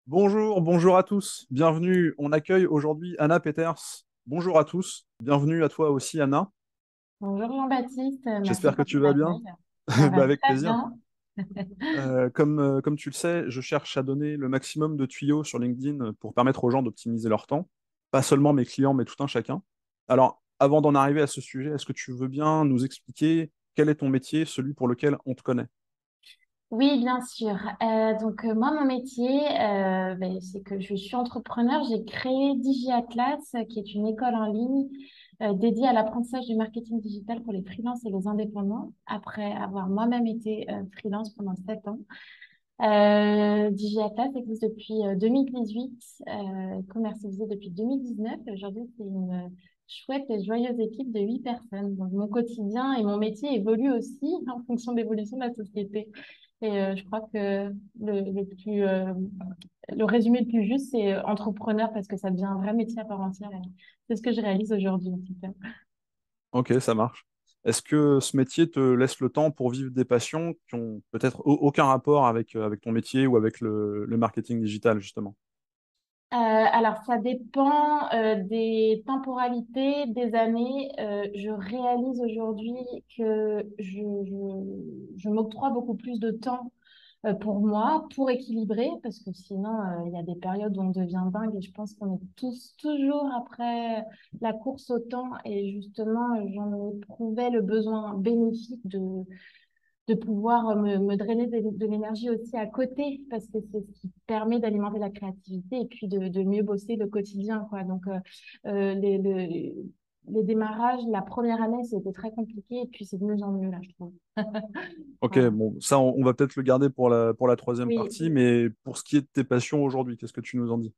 Bonjour à tous. Bienvenue. On accueille aujourd'hui Anna Peters. Bonjour à tous. Bienvenue à toi aussi, Anna. Bonjour Jean-Baptiste, merci J'espère que pour tu ton vas bien. accueil. Ça va Bah, avec très plaisir. bien. Comme tu le sais, je cherche à donner le maximum de tuyaux sur LinkedIn pour permettre aux gens d'optimiser leur temps. Pas seulement mes clients, mais tout un chacun. Alors, avant d'en arriver à ce sujet, est-ce que tu veux bien nous expliquer quel est ton métier, celui pour lequel on te connaît? Oui, bien sûr. Moi, mon métier, c'est que je suis entrepreneur. J'ai créé DigiAtlas, qui est une école en ligne dédiée à l'apprentissage du marketing digital pour les freelances et les indépendants, après avoir moi-même été freelance pendant 7 ans. DigiAtlas existe depuis 2018, commercialisé depuis 2019. Aujourd'hui, c'est une chouette et joyeuse équipe de 8 personnes. Donc, mon quotidien et mon métier évoluent aussi en fonction de l'évolution de la société. Je crois que le résumé le plus juste, c'est entrepreneur parce que ça devient un vrai métier à part entière. Et c'est ce que je réalise aujourd'hui, en tout cas. Ok, ça marche. Est-ce que ce métier te laisse le temps pour vivre des passions qui ont peut-être aucun rapport avec ton métier ou avec le marketing digital, justement? Alors, ça dépend des temporalités, des années. Je réalise aujourd'hui que je m'octroie beaucoup plus de temps pour moi, pour équilibrer, parce que sinon, il y a des périodes où on devient dingue et je pense qu'on est tous toujours après la course au temps. Et justement, j'en éprouvais le besoin bénéfique de pouvoir me drainer de l'énergie aussi à côté, parce que c'est ce qui permet d'alimenter la créativité et puis de mieux bosser le quotidien, quoi. Les démarrages, la première année, c'était très compliqué et puis c'est de mieux en mieux, là, je trouve. Ok, Voilà. bon, ça, on va peut-être le garder pour la troisième Oui, partie, mais pour ce qui est de tes passions aujourd'hui, qu'est-ce que tu nous en dis?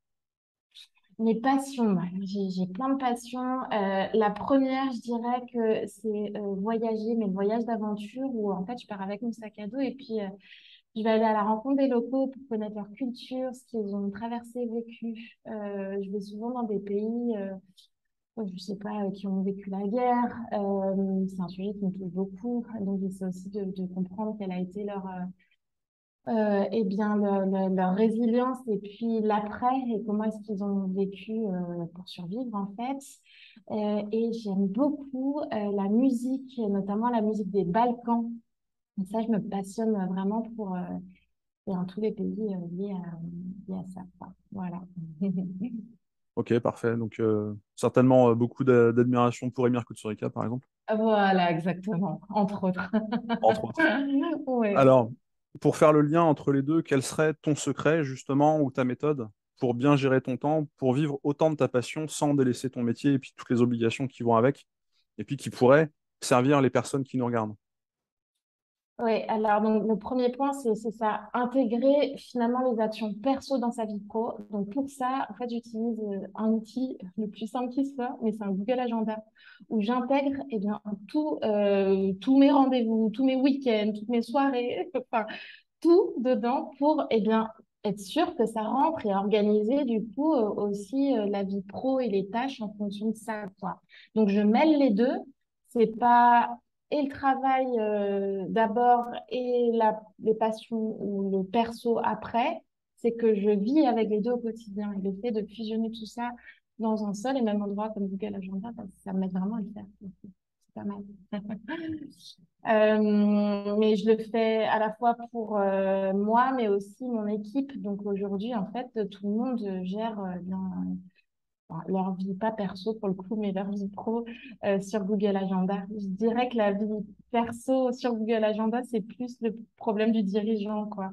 mes passions, j'ai plein de passions. La première, je dirais que c'est voyager, mais le voyage d'aventure où en fait je pars avec mon sac à dos et puis je vais aller à la rencontre des locaux pour connaître leur culture, ce qu'ils ont traversé, vécu. Je vais souvent dans des pays, je sais pas, qui ont vécu la guerre. C'est un sujet qui me touche beaucoup. Donc j'essaie aussi de comprendre quelle a été leur résilience et puis l'après et comment est-ce qu'ils ont vécu pour survivre en fait. Et j'aime beaucoup la musique, notamment la musique des Balkans. Et ça, je me passionne vraiment pour dans tous les pays liés à ça, quoi. Voilà. Ok, parfait. Donc, certainement beaucoup d'admiration pour Emir Kusturica, par exemple, Voilà, exactement, entre autres. entre autres. Ouais. Alors, pour faire le lien entre les deux, quel serait ton secret, justement, ou ta méthode pour bien gérer ton temps, pour vivre autant de ta passion sans délaisser ton métier et puis toutes les obligations qui vont avec, et puis qui pourraient servir les personnes qui nous regardent? Oui, alors donc le premier point, c'est ça, intégrer finalement les actions perso dans sa vie pro. Donc pour ça, en fait, j'utilise un outil le plus simple qui soit, mais c'est un Google Agenda où j'intègre tous mes rendez-vous, tous mes week-ends, toutes mes soirées, enfin tout dedans pour être sûr que ça rentre et organiser du coup aussi la vie pro et les tâches en fonction de ça, quoi. Donc je mêle les deux. C'est pas et le travail d'abord et les passions ou le perso après. C'est que je vis avec les deux au quotidien. Et le fait de fusionner tout ça dans un seul et même endroit comme Google Agenda, ça m'aide vraiment à le faire. Donc, c'est pas mal. Mais je le fais à la fois pour moi, mais aussi mon équipe. Donc aujourd'hui, en fait, tout le monde gère enfin, leur vie, pas perso pour le coup, mais leur vie pro sur Google Agenda. Je dirais que la vie perso sur Google Agenda, c'est plus le problème du dirigeant, quoi.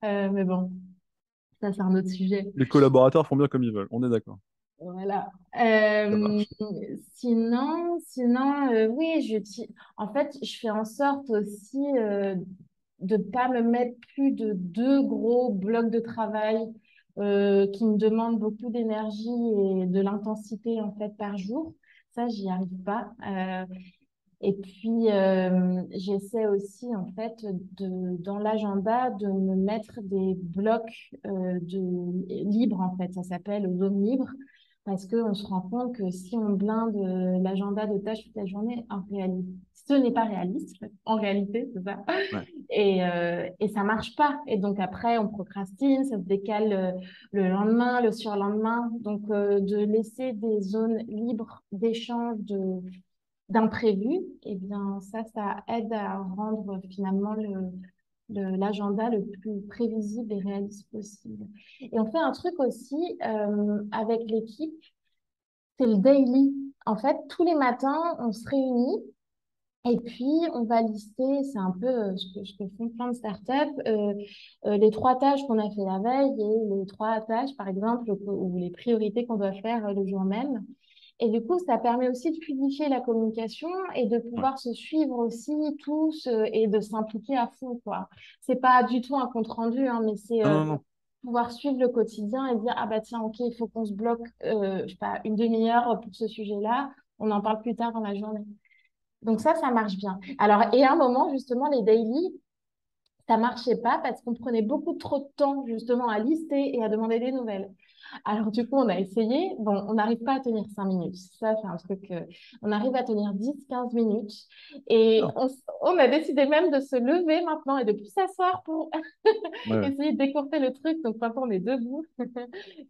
Mais bon, ça, c'est un autre sujet. Les collaborateurs font bien comme ils veulent, on est d'accord. Voilà. Ça Euh, marche. oui, en fait, je fais en sorte aussi de pas me mettre plus de 2 gros blocs de travail qui me demandent beaucoup d'énergie et de l'intensité en fait par jour. Ça, j'y arrive pas. Et puis, j'essaie aussi, en fait, dans l'agenda, de me mettre des blocs libres, en fait. Ça s'appelle zone libre, parce qu'on se rend compte que si on blinde l'agenda de tâches toute la journée, en réalité, ce n'est pas réaliste, en réalité, c'est ça. Ouais. Et ça marche pas. Et donc après, on procrastine, ça se décale le lendemain, le surlendemain. Donc de laisser des zones libres d'échange, d'imprévus, eh bien ça aide à rendre finalement l'agenda le plus prévisible et réaliste possible. Et on fait un truc aussi avec l'équipe, c'est le daily. En fait, tous les matins, on se réunit et puis on va lister, c'est un peu ce que font plein de startups, les trois tâches qu'on a fait la veille et les trois tâches, par exemple, ou les priorités qu'on doit faire le jour même. Et du coup, ça permet aussi de fluidifier la communication et de Ouais. pouvoir se suivre aussi tous et de s'impliquer à fond, quoi. C'est pas du tout un compte rendu, hein, mais c'est Non, non, non. pouvoir suivre le quotidien et dire, ah bah tiens, ok, il faut qu'on se bloque, je sais pas, une demi-heure pour ce sujet-là. On en parle plus tard dans la journée. Donc ça marche bien. Alors, et à un moment, justement, les daily, ça marchait pas parce qu'on prenait beaucoup trop de temps, justement, à lister et à demander des nouvelles. Alors, du coup, on a essayé. Bon, on n'arrive pas à tenir 5 minutes. Ça, c'est un truc. On arrive à tenir 10, 15 minutes. Et Non. on a décidé même de se lever maintenant et de plus s'asseoir pour Ouais, ouais. essayer de décourter le truc. Donc, maintenant, on est debout.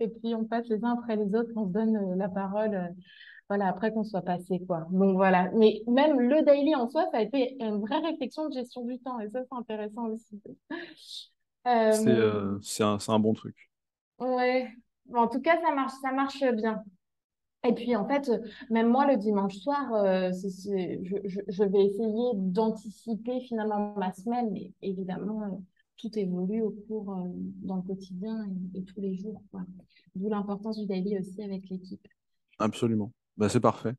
Et puis, on passe les uns après les autres. On se donne la parole. Voilà, après qu'on soit passé, quoi. Donc, voilà. Mais même le daily en soi, ça a été une vraie réflexion de gestion du temps. Et ça, c'est intéressant aussi. Euh, C'est un bon truc. ouais. Bon, en tout cas, ça marche bien. Et puis, en fait, même moi, le dimanche soir, je vais essayer d'anticiper finalement ma semaine. Mais évidemment, tout évolue au cours, dans le quotidien et tous les jours, quoi. D'où l'importance du daily aussi avec l'équipe. Absolument. Bah, c'est parfait.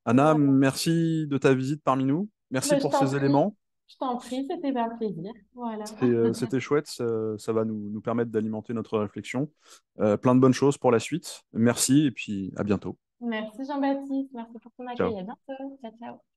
Anna, Voilà. merci de ta visite parmi nous. Merci Ben, pour ces éléments. je t'en prie, c'était un plaisir. Voilà. C'était chouette. Ça va nous permettre d'alimenter notre réflexion. Plein de bonnes choses pour la suite. Merci et puis à bientôt. Merci Jean-Baptiste, merci pour ton accueil. Ciao. À bientôt. Ciao, ciao.